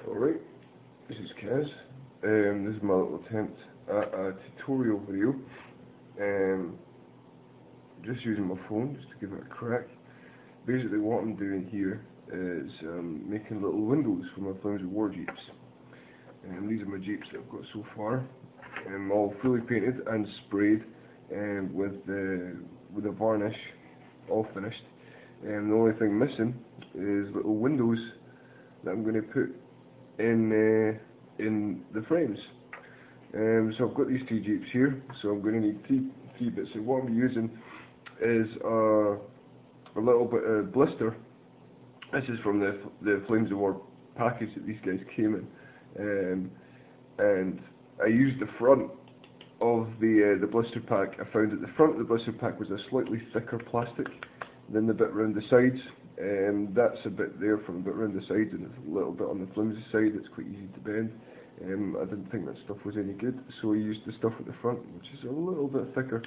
Alright, this is Kaz. This is my little attempt at a tutorial video. Just using my phone, just to give it a crack. Basically what I'm doing here is making little windows for my Flimsy War Jeeps. These are my Jeeps that I've got so far. All fully painted and sprayed with a varnish, all finished. The only thing missing is little windows that I'm going to put in the frames. So I've got these two Jeeps here, so I'm going to need three bits. So what I'm using is a little bit of blister. This is from the Flames of War package that these guys came in, and I used the front of the blister pack. I found that the front of the blister pack was a slightly thicker plastic than the bit around the sides. That's a bit there from a bit around the sides, and it's a little bit on the flimsy side. It's quite easy to bend. I didn't think that stuff was any good, so I used the stuff at the front, which is a little bit thicker.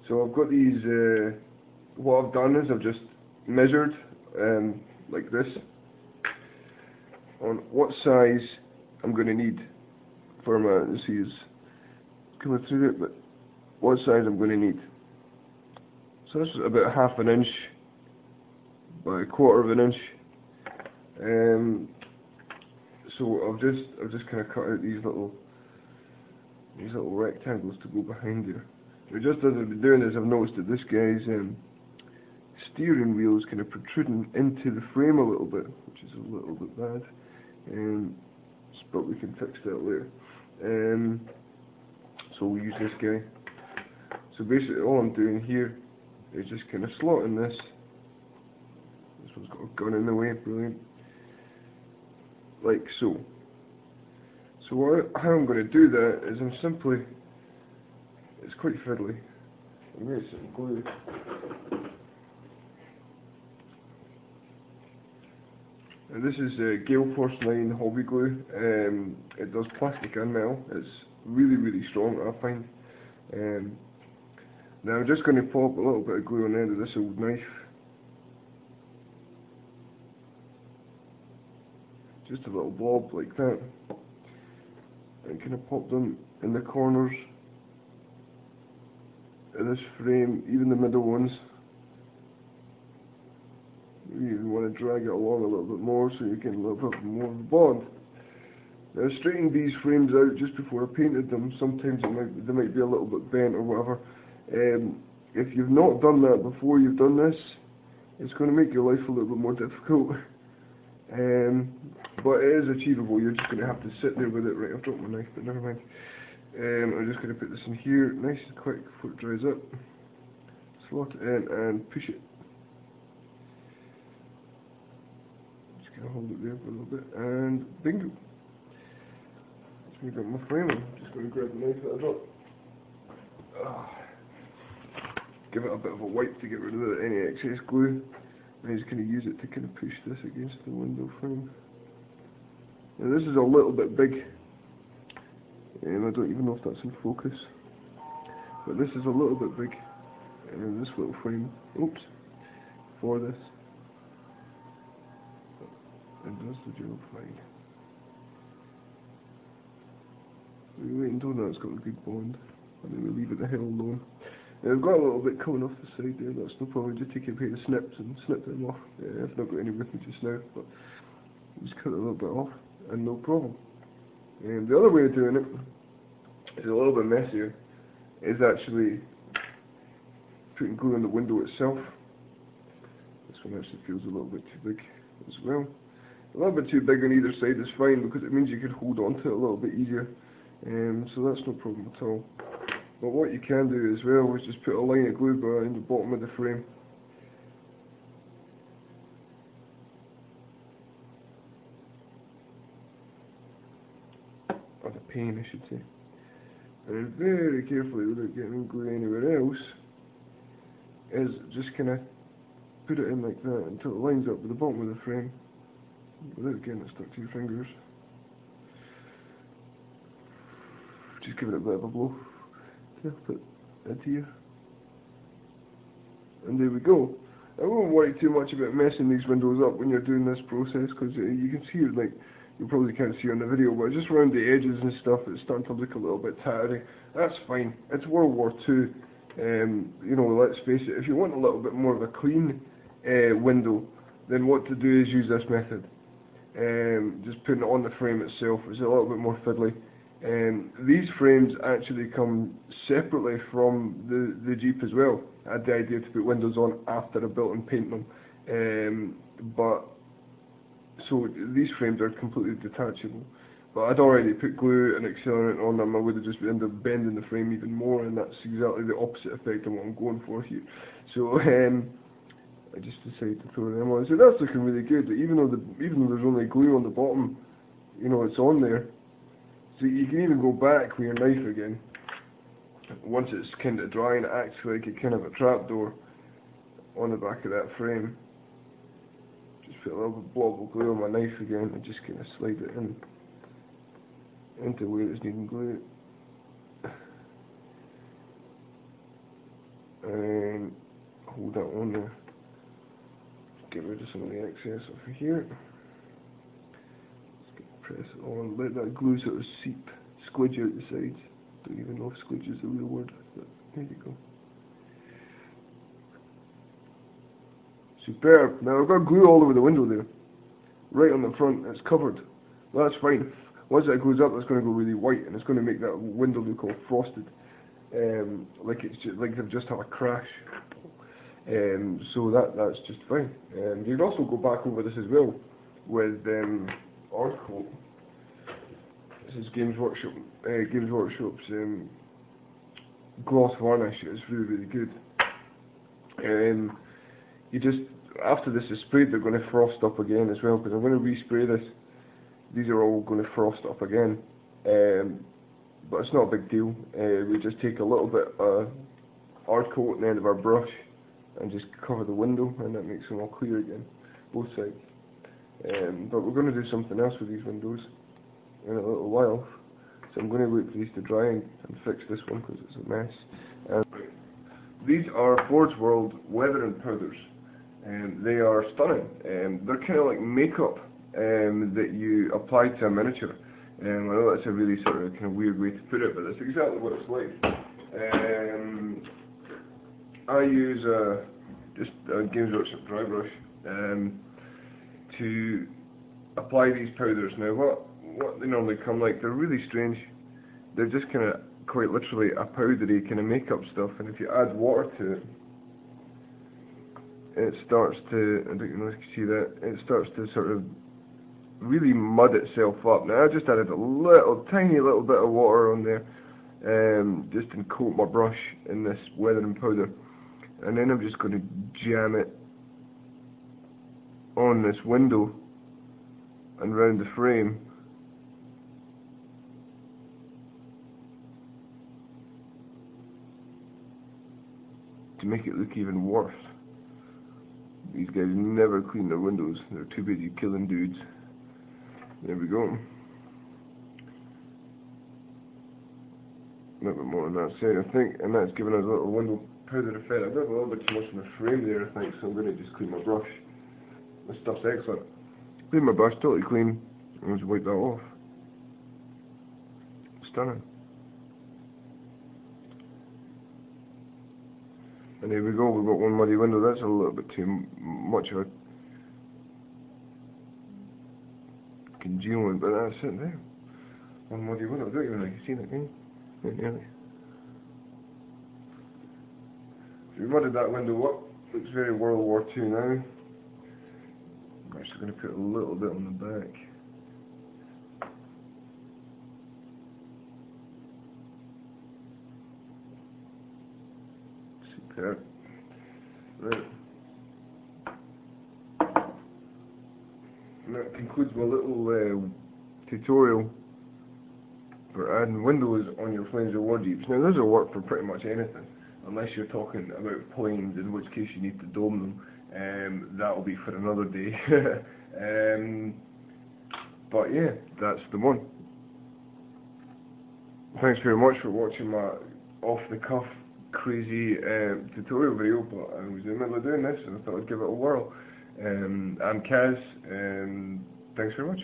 So I've got these. What I've done is I've just measured like this on what size I'm going to need for my. This is coming through it, but what size I'm going to need. So this is about half an inch by a quarter of an inch. So I've just kind of cut out these little rectangles to go behind there. But just as I've been doing this, I've noticed that this guy's steering wheel is kind of protruding into the frame a little bit, which is a little bit bad. But we can fix that later. So we'll use this guy. So basically all I'm doing here is just kind of slotting this. This one's got a gun in the way, brilliant. Like so. So how I'm going to do that is I'm simply, it's quite fiddly. I'm going to get some glue. And this is Gale Force 9 hobby glue. It does plastic and metal. It's really, really strong, I find. Now I'm just going to pop a little bit of glue on the end of this old knife. Just a little blob like that. And kind of pop them in the corners of this frame, even the middle ones. You even want to drag it along a little bit more so you get a little bit more of a bond. Now I straightened these frames out just before I painted them. Sometimes they might be a little bit bent or whatever. If you've not done that before you've done this, it's going to make your life a little bit more difficult. But it is achievable. You're just going to have to sit there with it. Right, I've dropped my knife, but never mind. I'm just going to put this in here, nice and quick before it dries up. Slot it in and push it. Just going to hold it there for a little bit, and bingo. Let's make up my frame. I'm just going to grab the knife that I dropped. Give it a bit of a wipe to get rid of any excess glue. And just kind of use it to kind of push this against the window frame. Now this is a little bit big. I don't even know if that's in focus. But this is a little bit big. And this little frame, oops, for this. And does the job fine. We wait until now it's got a good bond. And then we leave it the hell alone. Now, I've got a little bit coming off the side there, that's no problem. Just take a pair of snips and snip them off. I've not got any with me just now, but just cut a little bit off and no problem. And the other way of doing it is a little bit messier, is actually putting glue on the window itself. This one actually feels a little bit too big as well. A little bit too big on either side is fine because it means you can hold on to it a little bit easier. So that's no problem at all. But what you can do as well is just put a line of glue behind the bottom of the frame. Or the pane, I should say. And very carefully, without getting glue anywhere else, is just kind of put it in like that until it lines up with the bottom of the frame, without getting it stuck to your fingers. Just give it a bit of a blow. Put it into here. And there we go. I wouldn't worry too much about messing these windows up when you're doing this process, because you can see it, like, you probably can't see on the video, but just around the edges and stuff, it's starting to look a little bit tattery. That's fine. It's World War II. You know, let's face it, if you want a little bit more of a clean window, then what to do is use this method. Just putting it on the frame itself is a little bit more fiddly. These frames actually come separately from the Jeep as well. I had the idea to put windows on after I built and painted them, but so these frames are completely detachable. But I'd already put glue and accelerant on them. I would have just ended up bending the frame even more, and that's exactly the opposite effect of what I'm going for here. So I just decided to throw them on. So that's looking really good. Even though there's only glue on the bottom, you know, it's on there. So you can even go back with your knife again. Once it's kind of dry, and it acts like a kind of a trapdoor on the back of that frame. Just put a little blob of glue on my knife again and just kind of slide it in into where it's needing glue. And hold that on there. Get rid of some of the excess over here. Just press it on, let that glue sort of seep, squidge out the sides. Don't even know if squidge is the real word, but there you go. Superb. Now I've got glue all over the window there. Right on the front, it's covered. Well, that's fine. Once that goes up, it's going to go really white, and it's going to make that window look all frosted. Like it's just, like they've just had a crash. So that's just fine. You can also go back over this as well with Orcoat. This is Games Workshop's gloss varnish. It's really good. You just, after this is sprayed, they're going to frost up again as well, because I'm going to respray this. These are all going to frost up again, but it's not a big deal. We just take a little bit of Orcoat on the end of our brush and just cover the window, and that makes them all clear again, both sides. But we're going to do something else with these windows in a little while, so I'm going to wait for these to dry and fix this one because it's a mess. These are Forge World weathering powders, and they are stunning. They're kind of like makeup that you apply to a miniature. I know that's a really sort of kind of weird way to put it, but that's exactly what it's like. I use just a Games Workshop dry brush to apply these powders. Now what they normally come like, they're really strange. They're just kind of quite literally a powdery kind of makeup stuff, and if you add water to it, it starts to, I don't know if you can see that, it starts to sort of really mud itself up. Now I just added a tiny little bit of water on there, just to coat my brush in this weathering powder, and then I'm just going to jam it on this window and round the frame. To make it look even worse. These guys never clean their windows. They're too busy killing dudes. There we go. A little bit more on that side, I think, and that's giving us a little window powder effect. I've got a little bit too much on the frame there, I think, so I'm going to just clean my brush. This stuff's excellent. Clean my brush, totally clean. I'll just wipe that off. Stunning. And there we go, we've got one muddy window. That's a little bit too much of a congealment, but that's it there. One muddy window. I don't even know if you can see that, can you? Not nearly. So we mudded that window up. Looks very World War II now. I'm actually going to put a little bit on the back. Superb. Right. And that concludes my little tutorial for adding windows on your Flames of War Jeeps. Now this will work for pretty much anything, unless you're talking about planes, in which case you need to dome them. That will be for another day. But yeah, that's the one. Thanks very much for watching my off-the-cuff crazy tutorial video, but I was in the middle of doing this and I thought I'd give it a whirl. I'm Kaz, and thanks very much.